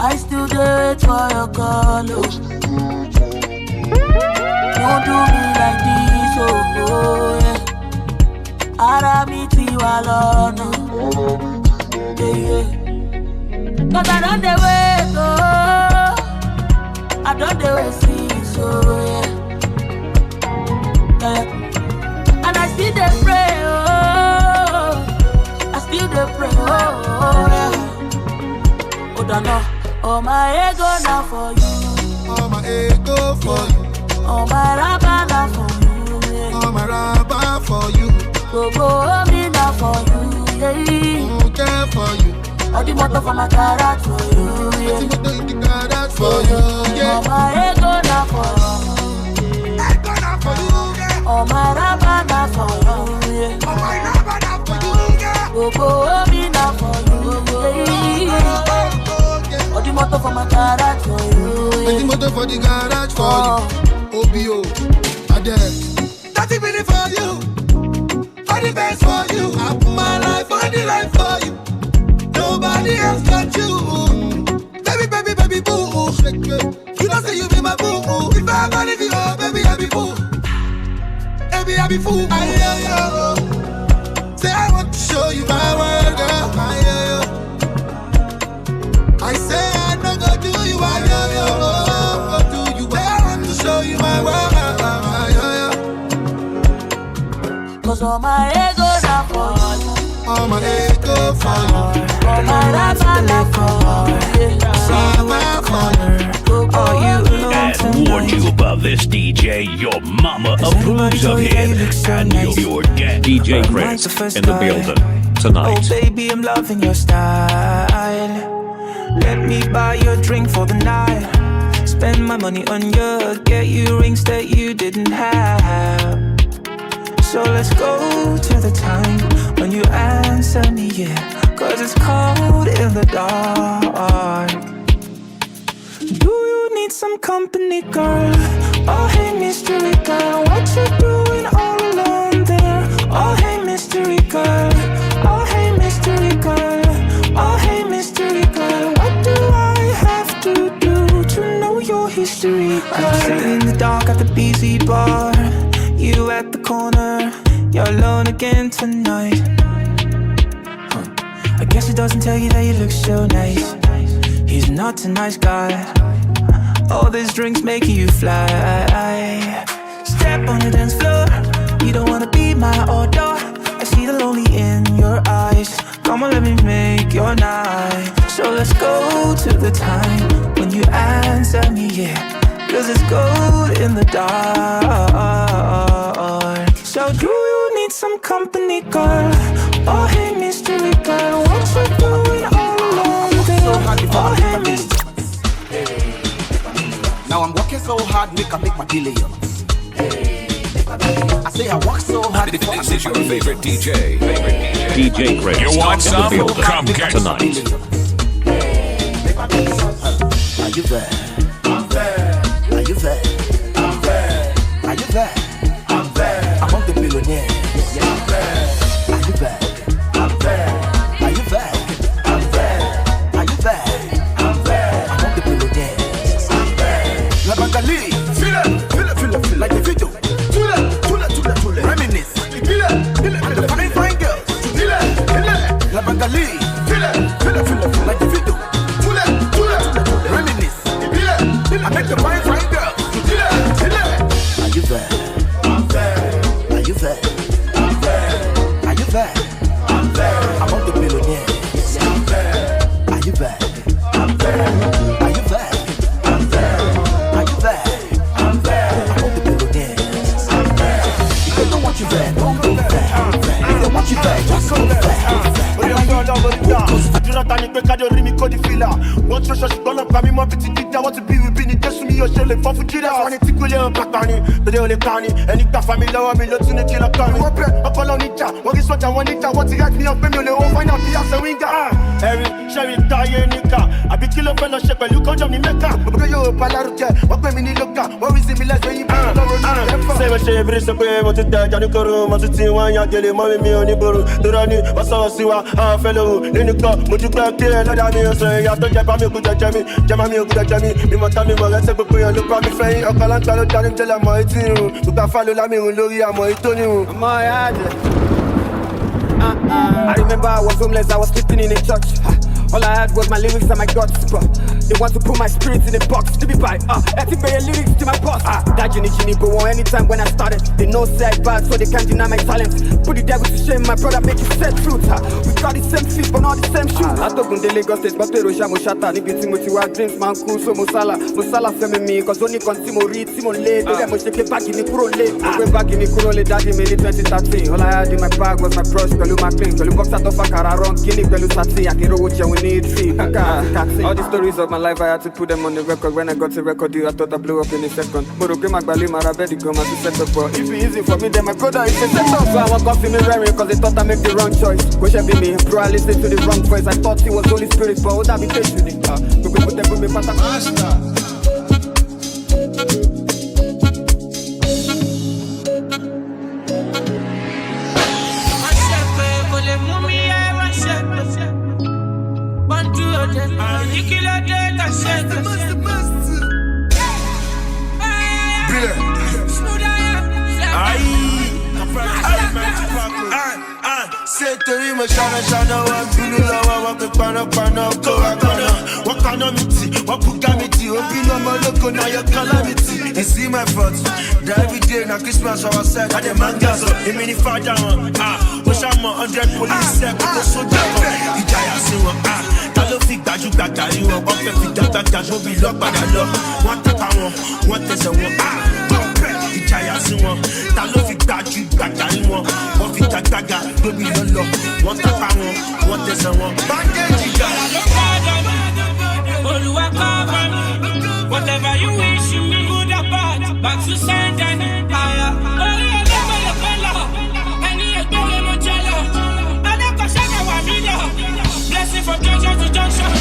I still wait for your call. Oh. Don't do me like this, oh yeah. Ara mi ti wa lọ́nà, yeah. Cause I don't dey wait, oh. I don't dey wait, see, so yeah. And I still dey pray, oh. I still dey pray, oh yeah. Oh, don't know. Oh, my ego now for you. Oh, my ego for you. Oh, my rabba now for you. Yeah. Oh, my rabba for you. Go me now for you. Yeah. Okay for you. All the motor for my garage for you. Yeah. All the motor in the garage for you. Yeah. Oh, my ego now for you. Ego now for you. Yeah. Oh, my rabba now for you. Yeah. Oh, my rabba now for you. Yeah. Go me now for you. Yeah. All the motor for my garage for you. All the motor for the garage for you. OBO, Adele. 30 minutes for you. All the best for you. I put my life on the line for you. Nobody else got you. Baby, baby, baby, boo. You don't say you be my boo. If I ever leave you, oh, baby, I be fool. Baby, I be fool. Say I want to show you my world, girl. I say I no go do you, I go do you. I want to show you my world. Cause all my ego now for you. All my ego for you. All my rabba now for you. And warned you about this DJ. Your mama approves of it. And your dad, djkris, in the building tonight. Oh baby, I'm loving your style. Let me buy your drink for the night. Spend my money on you, get you rings that you didn't have. So let's go to the time when you answer me, yeah. Cause it's cold in the dark. Do you need some company, girl? Oh hey mystery girl, what you doing all alone there? Oh hey mystery girl, oh hey mystery girl, oh hey mystery girl, what do I have to do to know your history, girl? I'm sitting in the dark at the BZ bar, you at the corner, you're alone again tonight. I guess it doesn't tell you that you look so nice. He's not a nice guy. All these drinks making you fly. Step on the dance floor. You don't wanna be my order. I see the lonely in your eyes. Come on, let me make your night. So let's go to the time when you answer me, yeah. Cause it's gold in the dark. So do you need some company, girl? Oh hey mystery girl, what you doing all alone there? Oh hey mystery. Now I'm working so hard, make my billions. I say I work so hard. This is your favorite DJ. djkris. You want some? Come get tonight. Are you there? I'm there. Are you there? I'm there. Are you there? I'm there. Among the billionaires. Yeah, I'm there. Are you there? I'm there. Are you there? I'm there. Are you there? I'm there. Among the billionaires. I'm there. La Bangali, feel it, like the video. Tule, reminisce. And the fine girls. La Bangali, feel it, like the video. Tule, reminisce. I make the fine girls. Are you there? I'm there. Are you there? I'm there. Are you there? I'm there. Among the billionaires. I'm there. Are you there? I'm there. Are you there? I'm there. Are you there? I'm there. Among the billionaires. I'm there. If they don't want you there, don't go there. If they want you there, just go there. Àdúrà ta ni pé kájọ rí mi kó di fìlà. Wọ́n tún ṣọ́ọ̀ṣì gbọ́dọ̀ pa mí mọ́ bí ti dídá. Wọ́n ti bí wíbí ni Jésù mi yóò ṣe lè fọ́ fún jíra. Wọ́n ní tí kúlẹ̀ ń pàpà ni, tòde ò lè ká ni. Ẹni gbà fa mi lọ́wọ́ mi ló tún ní kí lọ kọ́ mi. Wọ́n bẹ̀ ọpọlọ níjà, wọ́n kí sọ́jà wọn níjà. Wọ́n ti rẹ́ mi ọgbẹ́ mi ò lè wọ́n fáínà bí àṣẹ wíńgà. Ẹ̀rín ṣẹ́rí táyé níkà, àbí kí ló fẹ́ lọ ṣe pẹ̀lú kọ́jọ́ ní Mẹ́kà. Òbúkẹ́ yóò bá lárugẹ, wọ́n pè mí ní lókà. Wọ́n rí sí mi lẹ́sẹ̀ yín bá lọ́rọ̀ ní ẹ̀fọ́. Ṣé wọ́n ṣe ìbírí sọ pé mo ti tẹ̀ jáde kóró, mo ti ti wọ́n yan gèlè mọ́ mi ò ní borò. Dúró ní wọ́n sọ̀rọ̀ sí wa, àwọn fẹ́ lóhùn nínú kan, mo dúpẹ́ kí ẹ lọ́dà mi million, so you have to get me good at me. Jam me good at me. Me must tell me what I say, but you look at me flying. I can't tell you until I'm my team. You can follow me, Lori, I'm my Tony. My head. I remember I was homeless, I was sleeping in a church. All I had was my lyrics and my guts. They want to put my spirit in a box. To be by, I think by lyrics to my boss. That Ginny but anytime when I started, they know said bad, so they can't deny my talent. Put the devil to shame, my brother make it set truth. We got the same feet, but not the same shoes. I talk on the Lagos State, but they Rosha Moshata. Nigga Timothy, what dreams, man, cool, so Mosala. Mosala femi me, cause only con Timo read, Timo late. They got shake back in the Kuro late. Went back in the Kuro late, daddy made it 2013. All I had in my bag was my brush, Pelu McLean. Pelu box out of a car around, Guinea, Pelu Sati, Akiro, which we need free. All the stories of my life, I had to put them on the record. When I got to record you, I thought I blew up in a second. But okay, Magbali, Marabedi, come as a setup. But if it's easy for me, then my brother is a setup. So I walk off in me wearing, cause they thought I make the wrong choice. Wish I be me, bro, I listened to the wrong voice. I thought he was Holy Spirit, but would that be patient? Put them with me, Say to him, Shana, one Pulu, what kind of meat, what Pugamiti, Opino, Moloko, now your calamity. You see my thoughts, every day, now Christmas, our side, and the mangas, a mini father, push out 100 police, so down, Ijaya Siwa, Talofik, Baju, Bakari, or Buffet, Baju, be locked by the law. What the power, what is a one? Ijaya Siwa, Talofik, Baju, Bakari, what fit a taga, no be lolo. What the power, what is a one? Whatever you wish, you me good or bad, back to send and higher. Oh, yeah, blessing from junction to junction.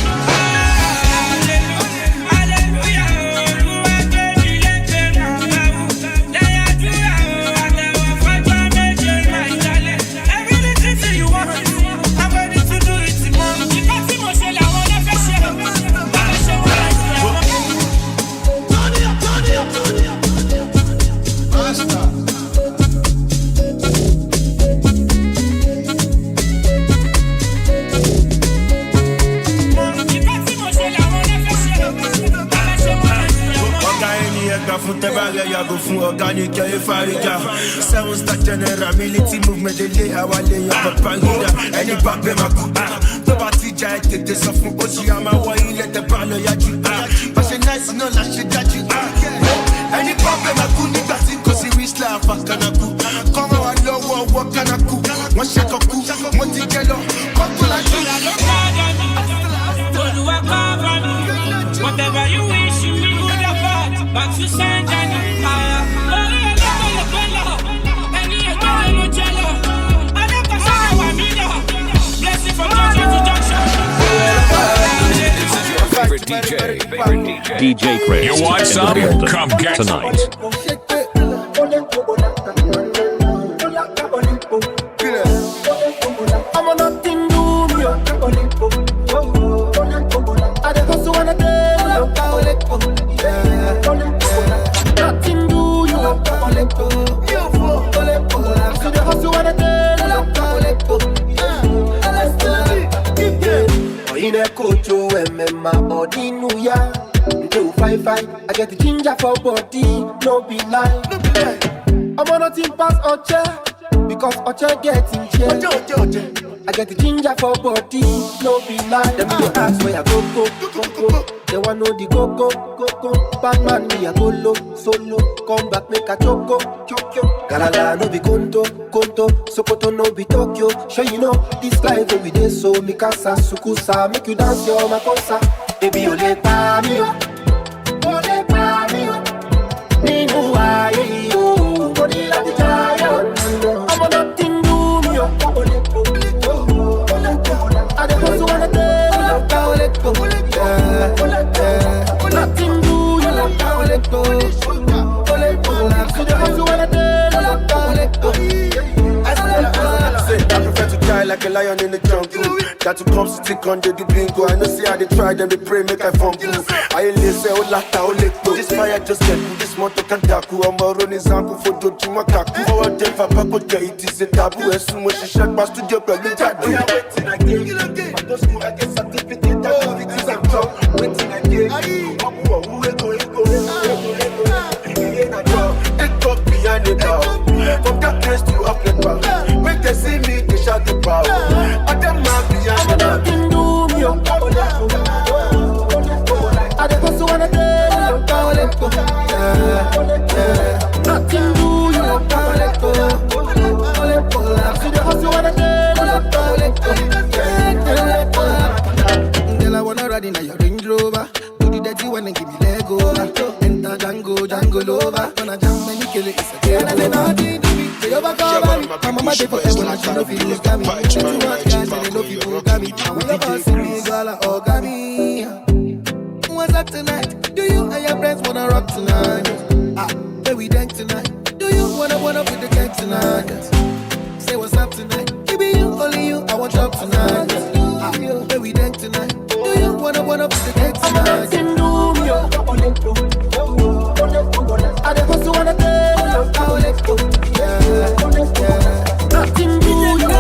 Organic, seven star general, military movement, they lay how I lay up a pangida. Any back be my good. The party giant, they suffer. Oshiyama, why you let the palo yaji? But she nice, no, like she got you. Any back be my good, niggas in Kosi, we slap, Kanaku. Come on, I know what can I cook. One shake of cook, one ticket, come to like you. Whatever you wish, you be good or bad, back to send and higher. Favorite DJ Chris. You want some? Come get tonight. I get the ginger for body, no be lie. I'm on nothing past Oche, because Oche gets in chair. I get the ginger for body, no be lie. Them go ask where I go. They want know the go. Batman me a go low, solo. Come back make a choco. Galala no be Konto. Sokoto no be Tokyo. Sure you know, this life will be there so Mikasa, Sukusa. Make you dance your makosa. Baby, you let me yo. Ole pa mi yo. Ninu aye yo. Body like the giant. I'm on nothing do me yo. I don't also wanna tell you. Nothing do you. Let go. So the also wanna tell you. I prefer to die like a lion in the jungle. That to come to take on the bingo. I know see how they try, then they pray, make I fumble. I ain't listen, oh lata, oh lepo. This fire just get me, this motor can daku. I'm a running zanku for Dojima Kaku. Forward day for Paco, it is a taboo. As soon as she shut my studio, but we got to waiting again. I go school, I get certificate. It is a job, waiting again. Take up behind the door. From that place to up the bar. When they see me, they shout the power. I don't mind behind the door. Nothing do me on I don't go so on a day. Nothing do you on Girl, I wanna ride in your Range Rover. Do the dirty one and give me leg over. Enter Django lover. Gonna jam and you kill it. It's a girl and then nothing do me. They overcover me. My mama dey forever and she no feel look at me. Too much guys and they no people got me. I will never see me girl like orgami. What's up tonight? Do you and your friends wanna rock tonight? Where we dance tonight? Do you wanna with the gang tonight? Say what's up tonight? Give me you, only you. I want up tonight. Where we dance tonight? Do you wanna with the gang tonight? I don't want to wanna play. Nothing do you.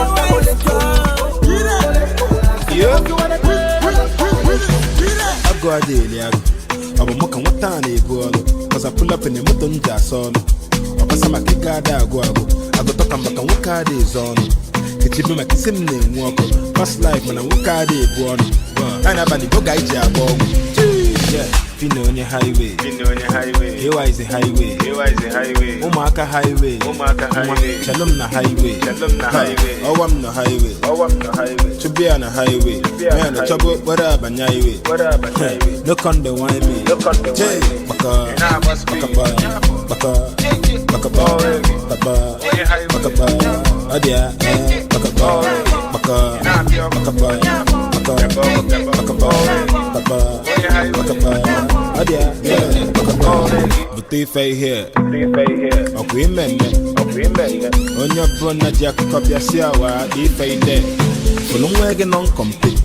I go a daily. I'm a mock and what time they go. Cause I pull up in the mutton jazz on. I pass my kick out. I go talk and back and what car is on. It's even my kissing name walk. Past life when I walk out they go on. And I'm the go guy jab. Yeah. Fino on your highway. Here is the highway. Omah highway. Shalom na highway. Oh, I'm no highway. To be on a highway. Man, the trouble, what up, and highway. Look on the wine me. Butifei here. Okay, men. On your burna, Jack, copy a siawa, defay there. For long wagon on compete.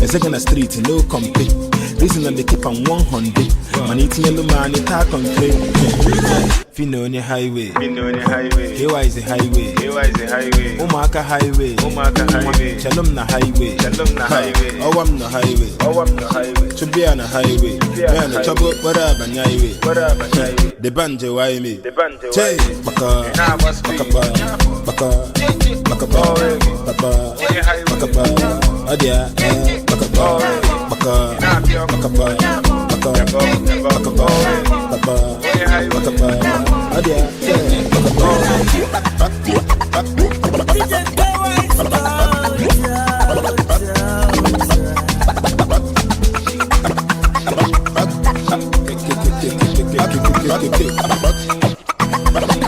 A second a street, no compete. Reason that they keep on 100. Man eating yellow man, it talk on clay. Fino on your highway. Here is the highway. Omah highway. Shalom na highway. Oh, I'm no highway. To be on a highway. Man, the trouble, what up, and highway. The banjo, why me? Say, baka,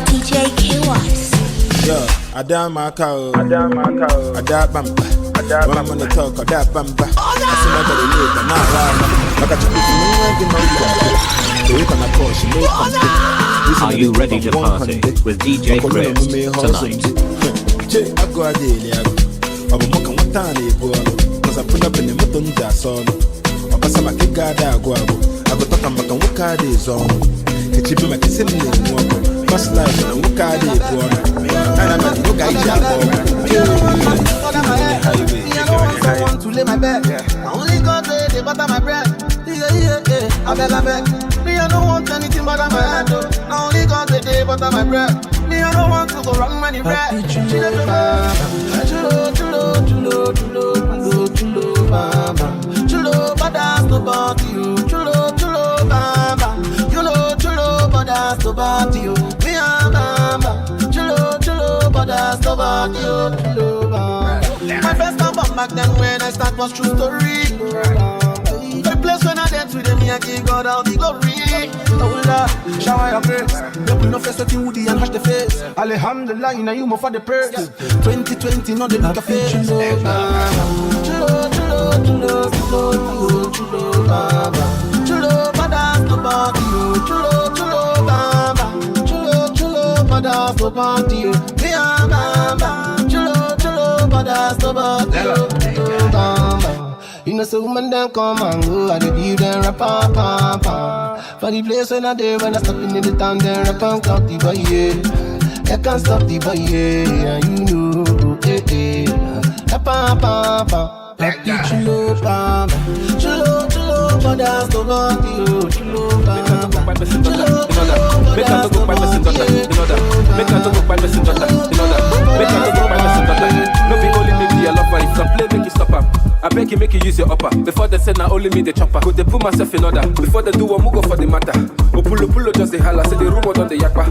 djkris. Yo, Adama cow, Adabamba. When I'm on the talk, Adabamba. I see my body later, now I got to put Are you ready to party with DJ Chris tonight? I go a daily. I'm a mock and what time they go. Cause I pull up in the mutton jazz on. I pass my kick out. I go talk and back and what car is on. It's even my kissing name walk. Past life and what car they go on. And I'm at the guy jab I want to lay my bed. I only got the butter my bread. I beg. Me, I don't want anything but my head. I only got the day but my bread. Me, I don't want to go wrong many bread. Chulo, but that's the body. Chulo, mama. Chulo, but that's the body. Me, I'm mama. Chulo, but that's the body. Chulo, mama. My first album back then when I start was true story. The place when I dance with them, I give God all the glory. Oh, shower your grace. Don't put no face at you, Woody, and hash the face. Alhamdulillah, you know you more for the praise. 2020, not the bigger face. Chulo, badass the body. Chulo, baba. Chulo, badass the body. Me, I'm baba. Chulo, borders, no borders. You know, so woman then come and go. I dey give them rap, pam, pam, pam. For the place when I dey, when I stop in the town, then rap and count the boy, yeah. I can't stop the boy, yeah. You know, rap, pam, pam, pam. Like the chulo, pam. Chulo, borders, no borders. Chulo, pam, pam. Chulo, borders, no borders. Make her go by messing daughter. Make her go by messing daughter. No be only me be a lover. If some play, make you stop her. I beg you, make you use your upper. Before they say now only me the chopper. Could they put myself in order? Before they do one, go for the matter. Pulo just the holla. Say the rumor on the yakpa.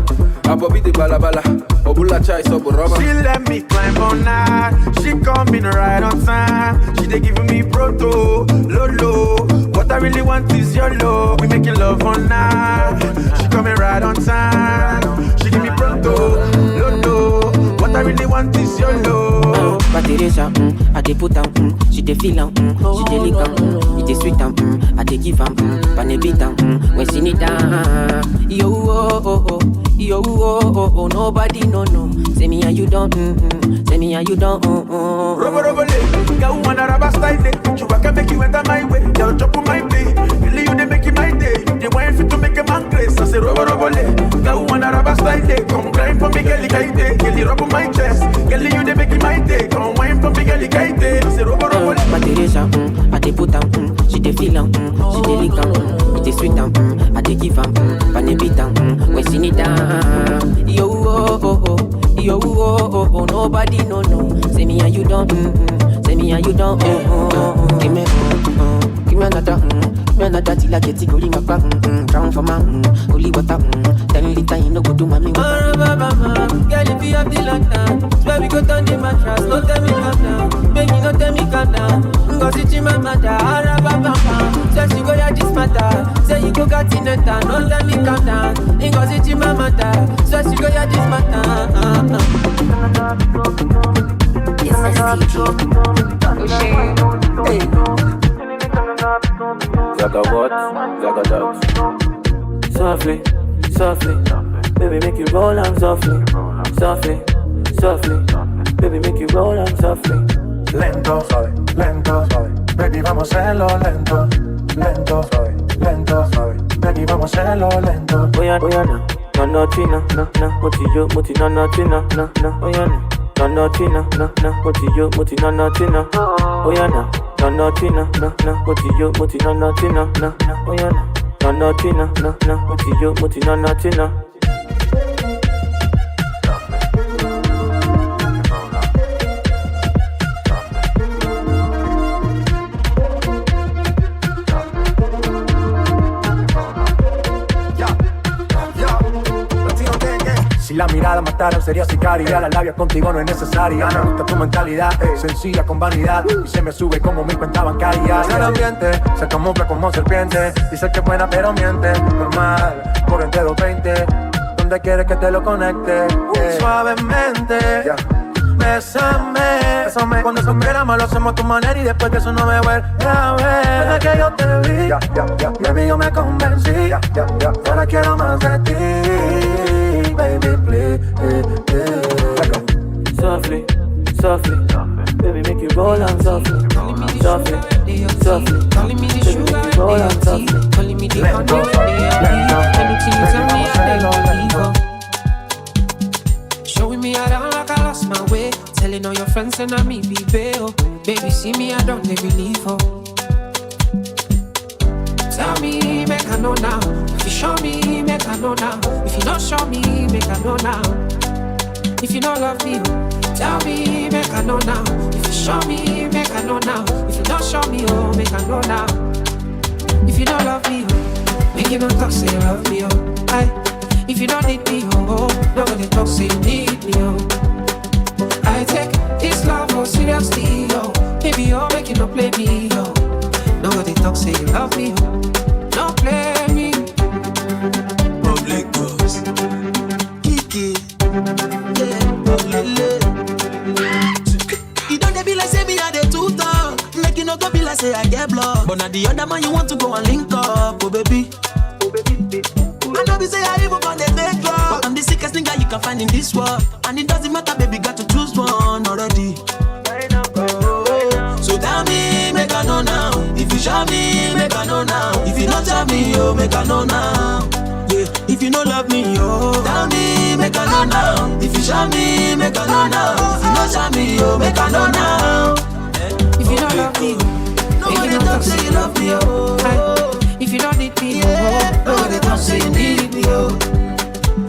Abobi the balabala. Obula chai so buroma. She let me climb on night. She coming right on time. She they giving me proto, lolo. What I really want is your love. We making love on night. She coming right on time. She give me proto, lolo. What I really want is your love. But Teresa, I dey put am, she dey feel am, she dey lick am, it dey sweet am, I dey give am, pane beat am, when she need am. Yo oh, nobody no. Say me and you don't, say me and you don't. Robo le, girl wanna rubber style it. You can make you enter my way, girl drop on my play. Really you dey make it my day, you dey want fit to make a man grace. I say robo le, girl wanna rubber style it. Come grind for me, girl kaite, girl rub on my chest, girl you dey make it my day. Come wine for me, girl kaite. I say robo le. But Teresa, I dey put am, she dey feel am, she dey lick am, it dey sweet am, I dey give am, pane beat am, when she need am. Yo oh, nobody no. Say me and you don't, say me and you don't. Give me another, till I get it, go my back, drown for my holy water, 10 liter, you no go do mommy. Girl, if you have the lantern, swear we go turn the mattress, no tell me calm down, baby, no tell me calm down. Go sit in my mother, say she go ya this matter, say you go got in the town, no tell me calm down. Go sit in my mother, say she go ya this matter. It's STG. Hey. Zaga what? Zaga that. Softly, baby make you roll on softly. Softly, baby make you roll on softly. Lento, baby vamos a hacerlo lento. Lento, baby vamos a hacerlo lento. Oya no tina, moti no tina. Oya no tina, moti no tina. Oya no tina, moti no tina. Oya no tina, moti no tina. Si la mirada mataron sería sicaria. La labia contigo no es necesaria. Me gusta tu mentalidad, sencilla con vanidad. Y se me sube como mi cuenta bancaria. El ambiente se camufla como serpiente. Dice que es buena pero miente. Normal, corriente 220. Donde quieres que te lo conecte. Suavemente, bésame. Cuando se quiera lo hacemos a tu manera. Y después que eso no me vuelve a ver. Desde que yo te vi, baby yo me convencí. Ahora quiero más de ti. Baby, please. Softly, baby, make you roll on softly. Softly, baby, make you roll on softly. Calling me the anything you tell me, I go. Showing me around like I lost my way. Telling all your friends and I me be bail. Baby, see me, I don't believe her. Tell me, make I know now. If you show me, make I know now. If you don't show me, make I know now. If you don't love me, tell me, make I know now. If you show me, make I know now. If you don't show me, oh, make I know now. If you don't love me, make you don't talk, say you love me, oh. Aye. If you don't need me, oh, nobody talk, say you need me, oh. I take this love oh seriously, oh. Baby, oh, make you don't play me, oh. Nobody talk, say you love me, oh. Don't play me. Public boss, Kiki, yeah, you don't be like say me I dey too talk. Make you no go be like say I get blocked. But now the other man you want to go and link up, oh baby. I know be say I even on the fake love, but I'm the sickest nigga you can find in this world. And it doesn't matter, baby, got to choose one already. show me, make I know now. If you not tell me, oh, make I know now. Yeah, if you don't love me, oh, tell me, make I know now. If you show me, make I know now. If you not show me, oh, make I know now. If you don't love me, nobody talk say you love me, oh. If you don't need me, yeah, nobody talk say you need me, oh.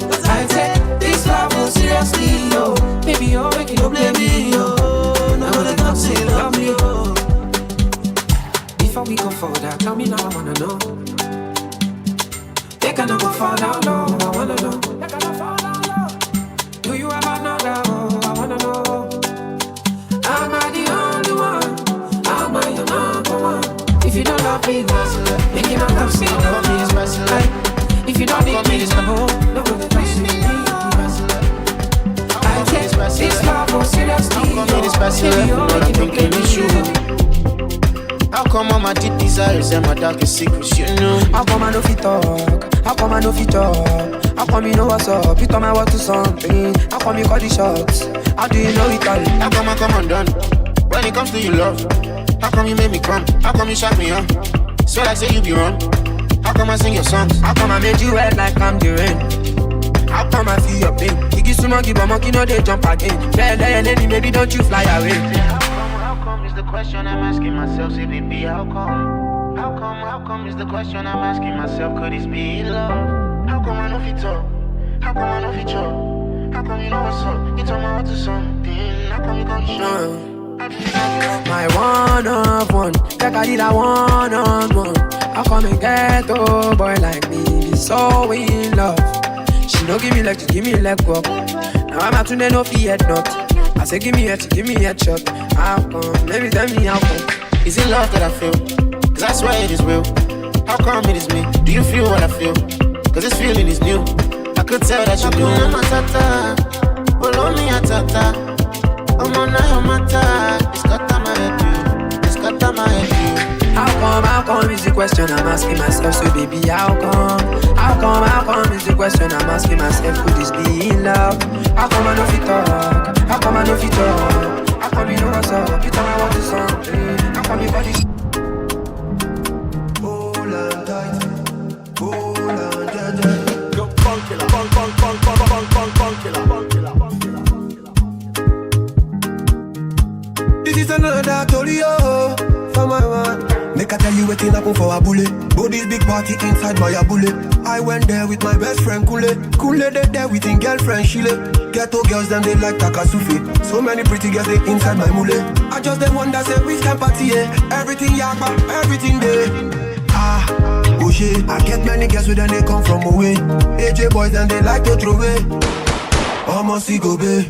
Cause I take this love oh, seriously, oh. Baby, oh, make it don't blame me, oh. Nobody talk say you love me, oh. Before we go further, tell me now I wanna know. They cannot go far down low, I wanna know. They cannot fall down low. Do you have another, oh, I wanna know. Am I the only one? Am I your number one? If you don't love me, make it not come see love me is like. If you don't need me, no one can see me. I take this love oh, seriously, baby, oh, make it don't play me. How come all my deep desires and my darkest secrets, you know? How come I know fit talk? How come I know fit talk? How come you know what's up? You told me what to something. How come you call the shots? How do you know it all? How come I come undone? When it comes to your love, how come you make me come? How come you shut me up? Swear I say you be wrong. How come I sing your songs? How come I made you wet like I'm the rain? How come I feel your pain? You give some monkey, but monkey know they jump again. Yeah, lady, maybe don't you fly away. How come is the question I'm asking myself, say baby, how come? How come is the question I'm asking myself, could this be love? How come I know fit talk? How come I know fit talk? How come you know what's up? You told me what to something, how come you gon' show? My one of one, like I did a one on one. How come a ghetto boy like me be so in love? She no give me leg, she give me leg up. Now I'm out to no fear not. I say give me a shot. How come? Maybe tell me how come. Is it love that I feel? Cause I swear it is real. How come it is me? Do you feel what I feel? Cause this feeling is new. I could tell that you do. How come is the question I'm asking myself, so baby, how come? How come is the question I'm asking myself, could this be in love? How come I know fit talk? How come I know fit talk? How come you know what's up? You tell me what is something. How come you body hold on tight, hold on, jaja. Go bunk killer, bunk killer. This is another Tolio for my man. Make I tell you what happen for a bullet. But this big party inside my bullet. I went there with my best friend Kule. Kule they there with his girlfriend Shile. Ghetto girls them they like Takasufi. So many pretty girls they inside my mule. I just them wonder say which can party everything yakba, everything there. Oh shit, I get many girls with them they come from away. AJ boys and they like to throw away. Almost go be.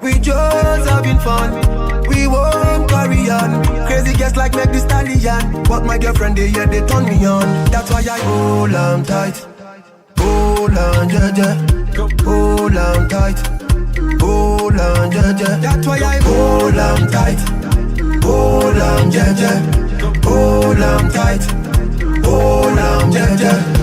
We just having fun. We won't carry on. Crazy girls like make this stallion. But my girlfriend they turn me on. That's why I hold on tight. Hold on, jaja. Hold on tight. Hold on, jaja. That's why I hold on tight. Hold on, jaja. Hold on tight. Hold on, jaja.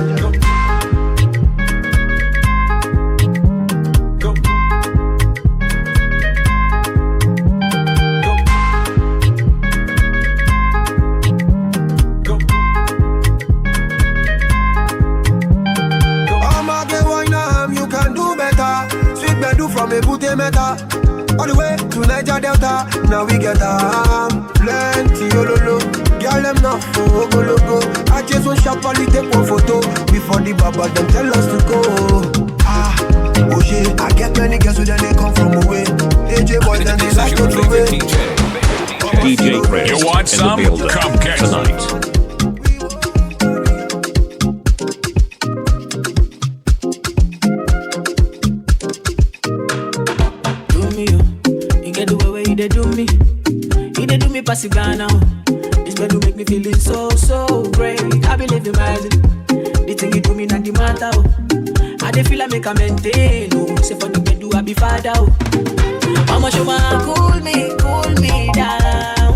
From a booty meta, all the way to Niger Delta. Now we get plenty ololo. Girl them not for logo. I just want sharply take one photo before the baba them tell us to go. Oh shit, I get many girls with them they come from away. AJ boys and they like to throw away. djkris you want some? in the building Come get tonight. Pass it down now. This bed will make me feeling so great. I believe in magic. The thing you do me not the matter. I dey feel I make a maintain. Say for the bed do I be father. Mama show man cool me down.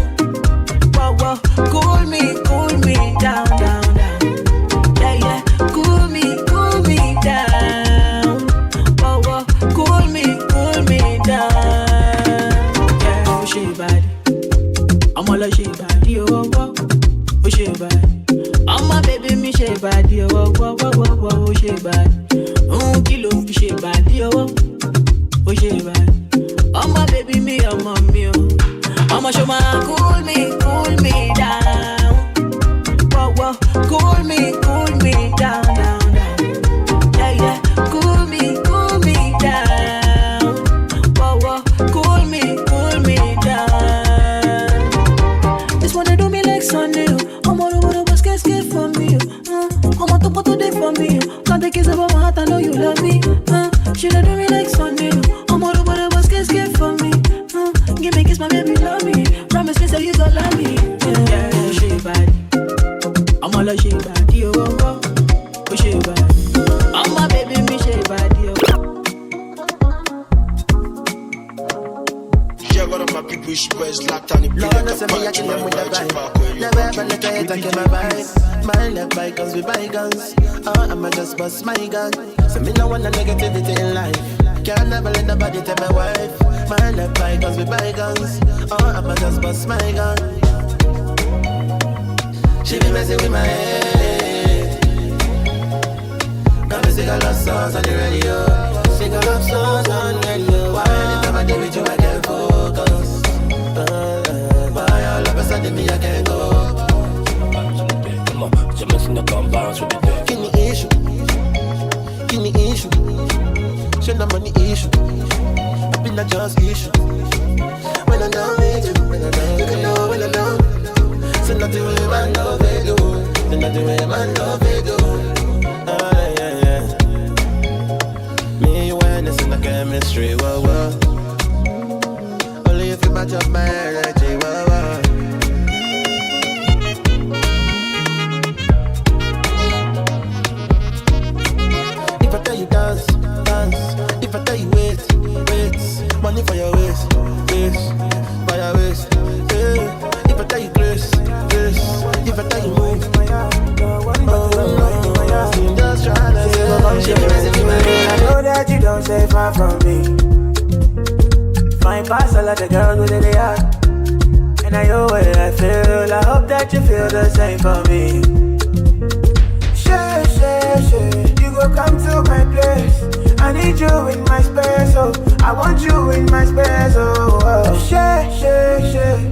Whoa, cool me down. Yeah, cool me down. Whoa, cool me down. Yeah, oh she bad. I'm all a she body, oh, she bad. ṣe bàdí ọwọ́ wọ́wọ́wọ́wọ́ ó ṣe bàdí. Òun kí ló fi ṣe bàdí ọwọ́ ó ṣe bàdí. Ọmọ bèbí mi ọmọ mi o. Ọmọ ṣo máa cool me down. Wọ́wọ́ cool me down, down, down. Yeah, yeah, cool me down. Wọ́wọ́ cool me down. This one they do me like Sunday. Ọmọ olówó was scared for me. Ọmọ tó pọ̀ tó dé for me. Can't take kiss about my heart, I know you love me. She they do me like Sunday. Ọmọ olówó was scared for me. Give me kiss, my baby, love me. Promise me, say you gon' love me. Yeah, she bad. I'm all she bad. Yo, she bad. I'm my baby, me she bad. Yo. Yeah, one of my people, she wears zlatan. Lord, no say me a kill them with the vibe. Never ever let her hit and get my vibe. My left bygones with bygones. I'ma just bust my gun. So me no want no negativity in life. Can't never let nobody take my wife. My left bygones with bygones. I'ma just bust my gun. She be messing with my head. Got me sing a love songs on the radio. Sing a love songs on the radio. Why anytime I do with you I can't focus. Why all of a sudden me I can't go. Come on, you're messing up on bounce with the day. Give me issue. Show no money issue. I been a just issue. When I know with you, when I know. So nothing with man love they do. So nothing with man love they do. Yeah. Me you and this in the chemistry, whoa. Only if you match up my energy, whoa. If I tell you dance. If I tell you wait. Money for your waist, for your waist. Yeah. If I tell you grace. If I tell you move, I'm just trying to say, I know that you don't stay far from me. Fine past all of the girls who they are. And I know what I feel. I hope that you feel the same for me. Sure. You go come to my place. I need you in my space, oh. I want you in my space, oh. Sure.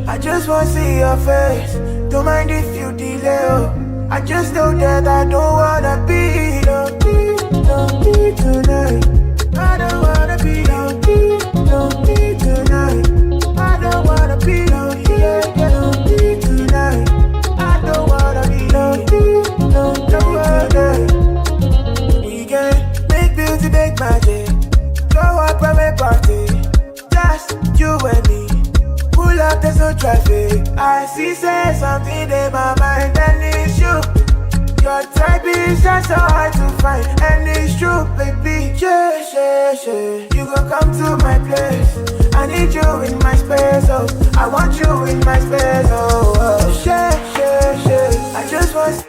I just want to see your face. Don't mind if you delay, oh. I just know that I don't wanna be, don't be tonight. I don't wanna be, don't be tonight. I don't wanna be, don't be tonight. I don't wanna be, don't be. We can make beauty, make magic. Go up and make party. Just you and me. Pull up, there's no traffic. I see, say something in my mind, and it's you. Your type is just so hard to find, and it's true, baby. Sure. You gon' come to my place. I need you in my space, oh. I want you in my space, oh. Sure. I just want.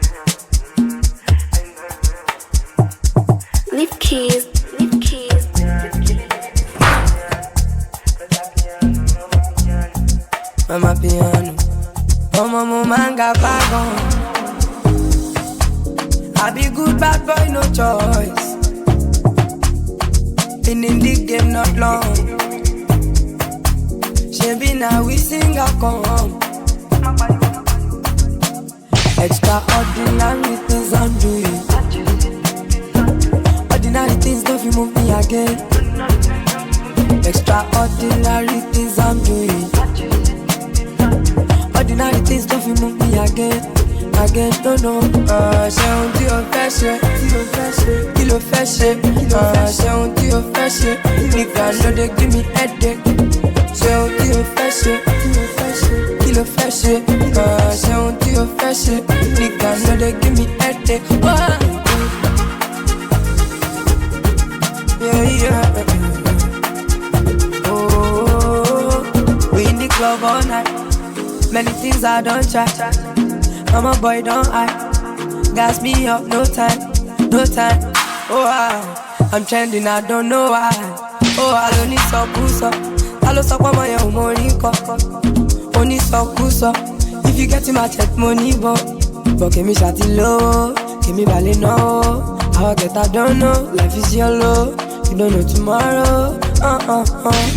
Leave keys. Mama piano, mama manga bagon. I be good bad boy, no choice. Been in the game not long. She be now we sing a come. Extraordinary things I'm doing. Ordinary things don't you move me again. Extraordinary things I'm doing. Ordinary things don't you move me again. No. Ṣé ohun tí o fẹ́ ṣe? Kí ló fẹ́ ṣe? Ṣé ohun tí o fẹ́ ṣe? Nìkan ló dé give me headache. Ṣé ohun tí o fẹ́ ṣe? Kí ló fẹ́ ṣe? Ṣé ohun tí o fẹ́ ṣe? Nìkan ló dé give me headache. Yeah. Oh, we in the club all night. Many things I don't try. I'm a boy, don't I? Gas me up, no time. Oh, I'm trending, I don't know why. Oh, I don't need some pussy. I don't suck my young money. Only some pussy. If you get in my check money, but give me shot low. Give me ballet no. How get I don't know. Life is yellow. You don't know tomorrow.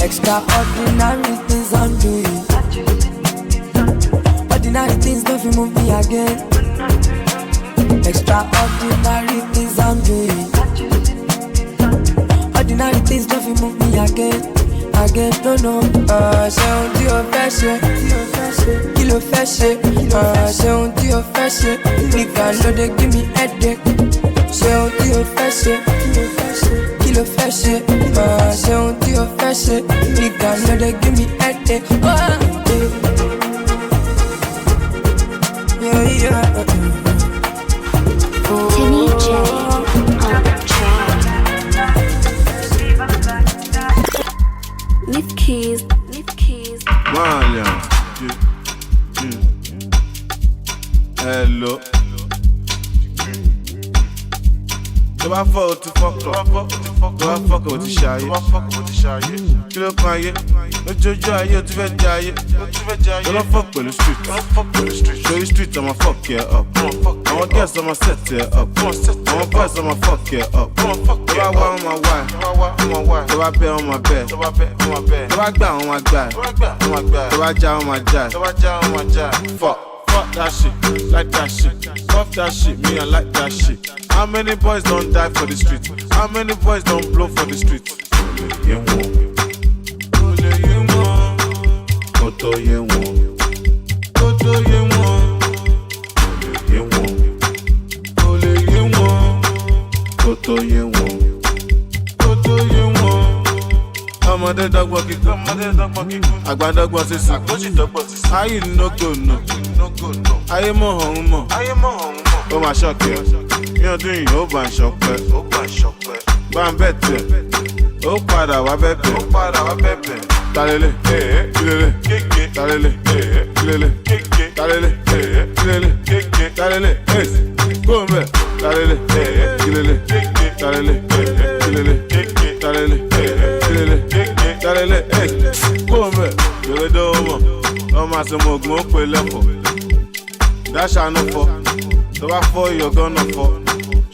Extraordinary things I'm doing. Ordinary things don't move me again. Extraordinary things I'm doing. Ordinary things don't move me again. No. C'est un Dieu fâché. Qui le fâché. C'est un Dieu fâché. Nigga, no they give me headache. C'est un Dieu fâché. Qui le fâché. C'est un Dieu fâché. Nigga, no they give me headache. Yeah. Timmy J on the track. Leaf keys. Marley. Hello. Tó bá fọ́ o ti fọ́kọ̀, tó bá fọ́kọ̀ o ti ṣayé. Kí ló kan ayé? Lójoojú ayé o ti fẹ́ jẹ ayé. Tó lọ fọ́ pẹ̀lú street. Torí street ọmọ fuck it up. Àwọn girls ọmọ set it up. Àwọn boys ọmọ fuck it up. Tó bá wá ọmọ wá. Tó bá bẹ́ ọmọ bẹ́. Tó bá gbà ọmọ gbà. Tó bá já ọmọ já. Fuck that shit, like that shit. Fuck that shit, me I like that shit. How many boys don't die for the street? How many boys don't blow for the street? Ọmọdé dọ́gbọ́n kíkọ́, àgbà dọ́gbọ́n sísè. Ayé no go no. Ayé mọ̀ ọ̀hún mọ̀. Ó máa ṣọ́ọ̀kì ẹ̀. Ní ọdún yìí ó bá ń ṣọpẹ́. Bá ń bẹ̀ tẹ̀. Ó padà wá bẹ̀bẹ̀. Talele, kílele, talele, kílele, talele, kó ń bẹ̀. Talele, kílele, talele, kó ń bẹ̀. Yòrè dọ́wọ́ ọmọ àṣemọ̀ ògùn ó pè lẹ́fọ̀. Dáṣà ló fọ́, tó bá fọ́ ìyọ̀gán náà fọ́.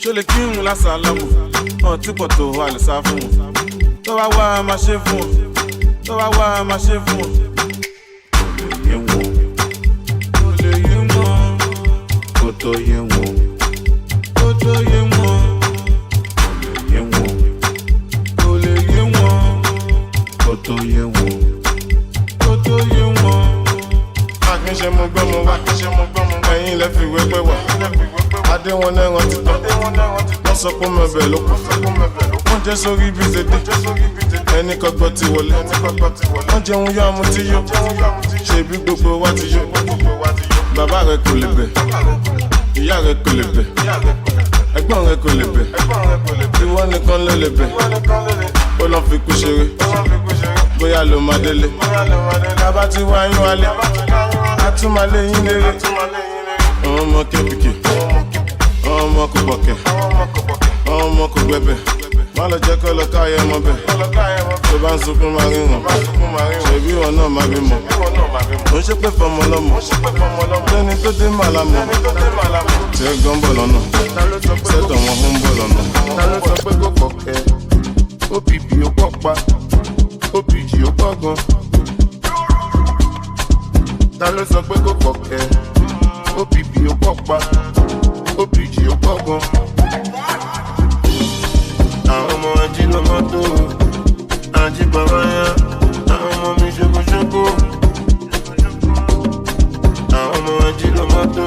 Ṣé lè kí n lásàlámù? Tí pọ̀ tó wà lè sá fún wọn. Tó bá wá a máa ṣe fún wọn. Kò lè yé wọn. Kò tó yé wọn. Kò lè yé wọn. Akínṣe mo gbọ́ mo wá. Ẹ̀yin lẹ fi wé pé wà. Adé wọn náà rántí tán. Wọ́n sọ pé mo bẹ̀ ló kù. Wọ́n jẹ́ sórí bí ṣe dé. Ẹni kọ́gbọ́ ti wọlé. Wọ́n jẹun yọ àmú tí yó. Ṣèbí gbogbo wa ti yó. Bàbá rẹ̀ kò lè bẹ̀. Ìyá rẹ̀ kò lè bẹ̀. Ẹ̀gbọ́n rẹ̀ kò lè bẹ̀. Ìwọ nìkan ló lè bẹ̀. Ó lọ fi kú ṣeré. Bóyá ló máa délé. Bàbá ti wá yín wálé. A tún máa lé yín léré. Ọmọ kẹ́pìkì. Ọmọ kò bọ̀kẹ̀. Ọmọ kò gbẹ̀bẹ̀. Má lọ jẹ́ kọ́ lọ káyé ọmọ bẹ̀. Tó bá ń sunkún máa rí wọn. Ṣèbí wọn náà máa bí mọ̀. Ó ń ṣépè fọmọ lọ́mọ. Lẹ́ni tó dé màlámọ̀. Tí ẹ gan bọ̀ lọ́nà. Sẹ́tọ̀ wọn ń bọ̀ lọ́nà. Ta ló sọ pé kò kọ̀kẹ́? OPP ó pọ̀ pa. OPG ó pọ̀ gan. Ta ló sọ pé kò kọ̀kẹ́? OPP ó pọ̀ pa. OPG ó pọ̀ gan. Àwọn ọmọ ají lọ́mọ tó. Ají bàbá yá. Àwọn ọmọ mi ṣokoṣoko. Àwọn ọmọ ají lọ́mọ tó.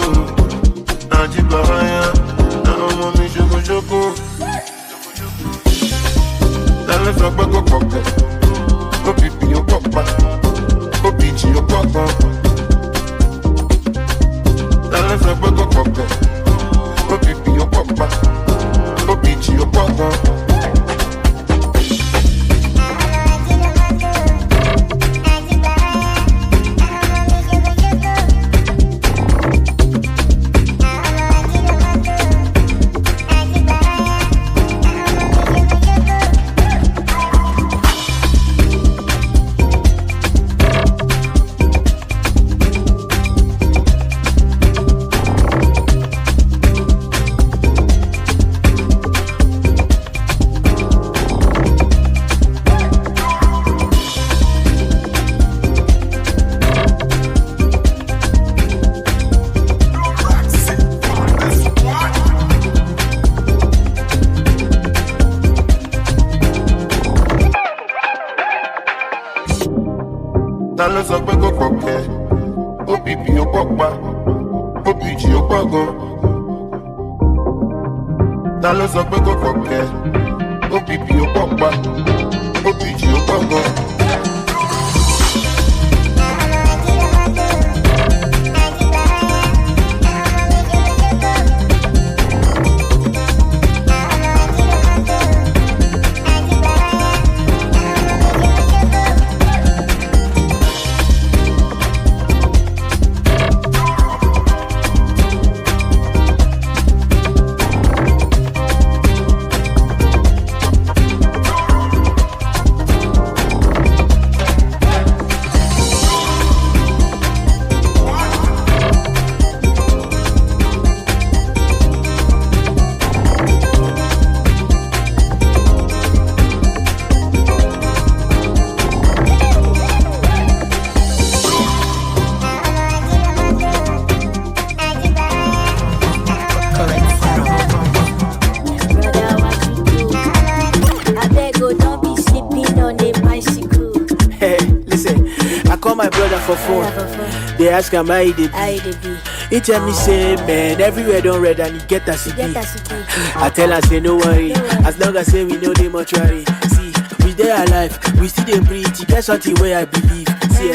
Ají bàbá yá. Àwọn ọmọ mi ṣokoṣoko. Ta ló sọ pé kò kọ̀kẹ́? OPP ó pọ̀ pa. OPG ó pọ̀ gan. Ta ló sọ pé kò kọ̀kẹ́? OPP ó pọ̀ pa. Ta ló sọ pé kò pọ̀ kẹ́? Ó pìpì ó pọ̀ pa, ó pìjì ó pọ̀ gan. My brother for phone, they ask him how he dey be. He tell me say, man, everywhere don't red and he get a city. I tell her say no worry, as long as say we know the mortuary. See, we dey alive, we still dey breathe. You get something where I believe. See,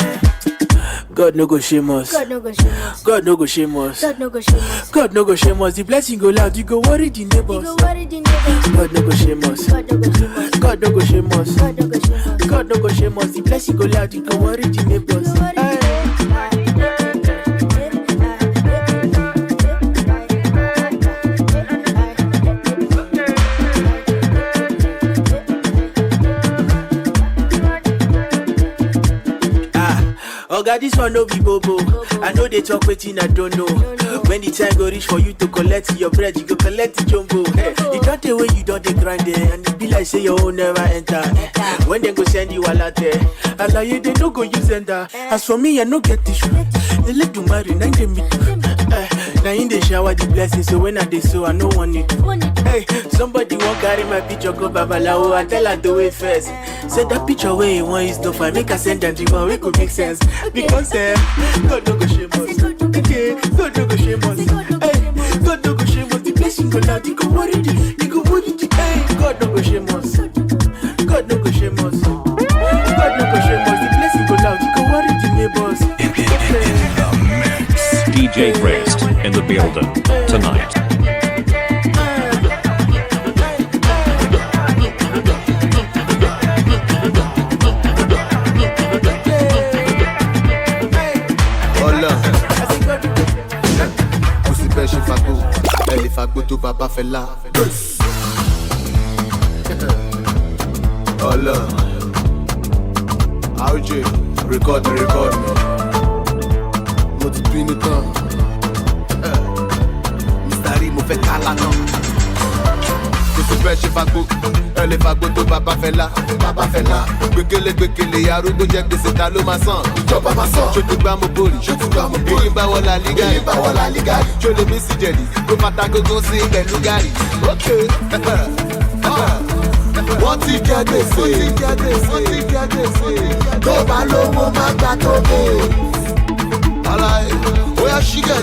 God no go shame us. God no go shame us. God no go shame us. God no go shame us. God no go shame us. The blessing go loud, you go worry the neighbors. God no go shame us. God no go shame us. God no go shame us. God no go shame us. The blessing go loud, you go worry the neighbors. Oga, this one no be bobo. I know they talk waiting, I don't know. When the time go reach for you to collect your bread, you go collect the jumbo. Hey, you don't the way you don't the grind there, and it be like say your own never enter. When they go send you all out there, Allah you they no go use enter. As for me, I no get tissue. They let you marry, now they meet you. Now in the shower the blessing, so when I dey so I no want it. Hey, somebody won't carry my picture go babalawo, I tell her do it first. Say that picture where you want is no fine, make her send them the one we could make sense. Because God no go shame us. Okay, God no go shame us. Hey, God no go shame us. The blessing go loud, you go worry the, you go worry the. Hey, God no go shame us. God no go shame us. God no go shame us. The blessing go loud, you go worry the neighbors. DJ Kris in the building tonight. Elle est fago, tout papa fait là. Oh là, AJ, record me. Moi tu puis nous temps. Mystari, m'ont fait calano. Je suis pêche fago, elle est fago, tout papa fait là. Bekele, yarugo jek de c'est à l'omasan. Je te bats mon poli, Yimba wala liga. Je le missi jelly, go matago go si ben lugari. Ok, what you get they say? Go balo mo magba tobe. Alai, oya shige.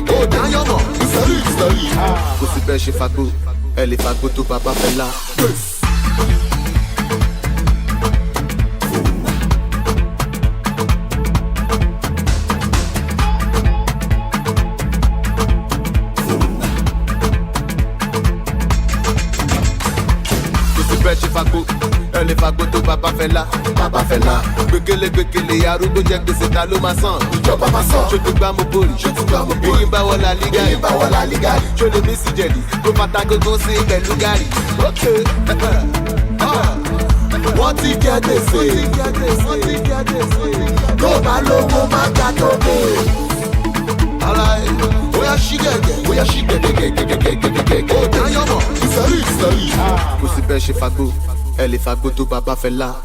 Oh, down your mom, salut. Go si pêche fago, elle est fago, tout papa fait là. Elle est fago, tout papa fait là. Bekele, yarugo jek de c'est à l'omasan. Je te bats mon poli, Yimba wala liga. Je le missi jelly, go matago go si ben lugari. Ok, what you get they say? Go balo mo magba tobe. Alai, oya shige. Oh, down your mom, salut. Go si pêche fago. Elle est fago, tout papa fait là.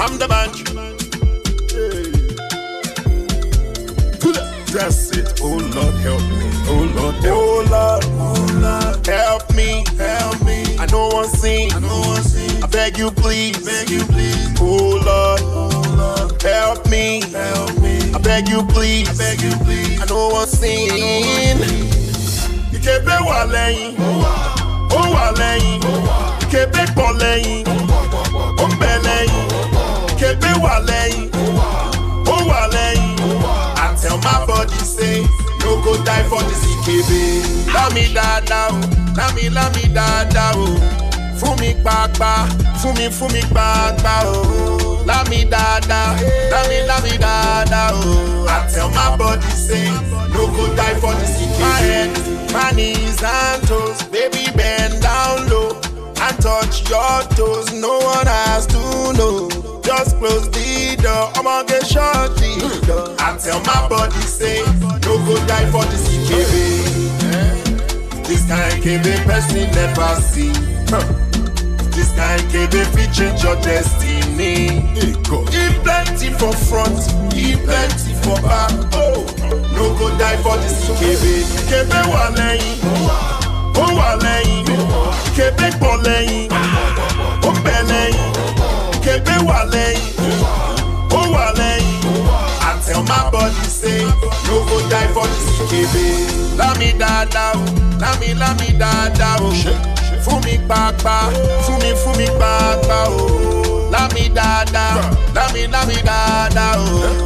I'm the man. That's it. Oh Lord, help me. Oh Lord. you please, oh Lord, help me, I beg you please, I know what's sin. Ikebe wà lẹ́yìn, ó wà lẹ́yìn, Ikebe pọ̀ lẹ́yìn, ó ń bẹ lẹ́yìn, Ikebe wà lẹ́yìn, ó wà lẹ́yìn. I tell my body say, no go die for this Ikebe. Lami dada o, lami dada o. Fumi papa, fumi papa o. Lami dada, lami dada o. I tell my body say, no go die for this Ikebe. My head, my knees and toes, baby bend down low and touch your toes. No one has to know. Just close the door, I'ma get shot the door. I tell my body say, no go die for this Ikebe. This kind KB person never see. This kind KB fit change your destiny. He plenty for front, he plenty for back. Oh, no go die for this Ikebe. Ikebe wà lẹ́yìn, ó wà lẹ́yìn. Ikebe pọ̀ lẹ́yìn, ó ń bẹ lẹ́yìn. Ikebe wà lẹ́yìn, ó wà lẹ́yìn. I tell my body say, no go die for this Ikebe. Lami dada o, lami dada o. Fumi papa, fumi papa o. Lami dada o.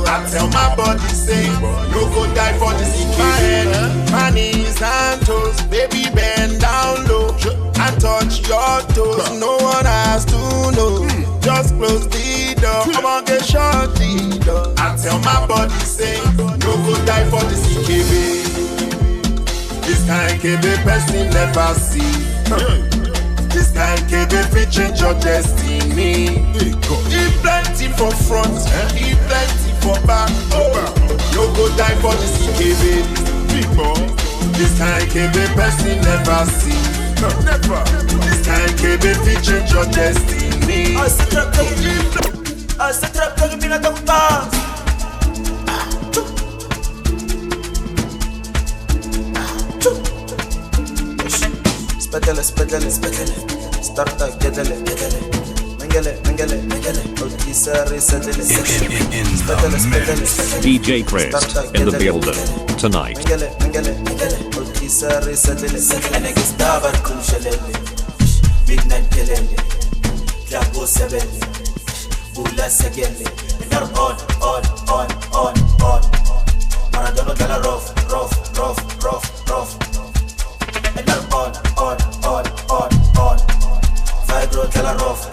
I tell my body say, no go die for this Ikebe. My head, my knees and toes, baby bend down low and touch your toes. No one has to know. Just close the door, I'ma get shot the door. I tell my body say, no go die for this Ikebe. This kind KB person never see. This kind KB fit change your destiny. He plenty for front, he plenty for back. Oh, no go die for this Ikebe. This kind KB person never see. Never. This kind KB fit change your destiny. I say trap que mina de paz. Spedele. Starta gedele. Mengele. Odisare sedele. Spedele. DJ Chris in the building tonight. Mengele. Odisare sedele. Enegis davar kumshelele. Big night kelele. Clapo sebele. Bula segele. And you're on. Maradona gala rough. And you're on. Vibro gala rough.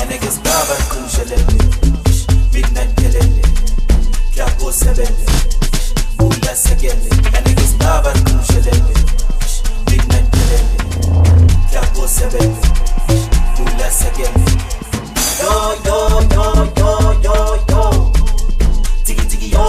And niggas davar kumshelele. Big night kelele. Clapo sebele. Bula segele. And niggas davar kumshelele. Big night kelele. Clapo sebele. Bula segele. Yo. Tiki yo.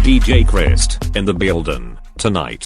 DJ Chris in the building tonight.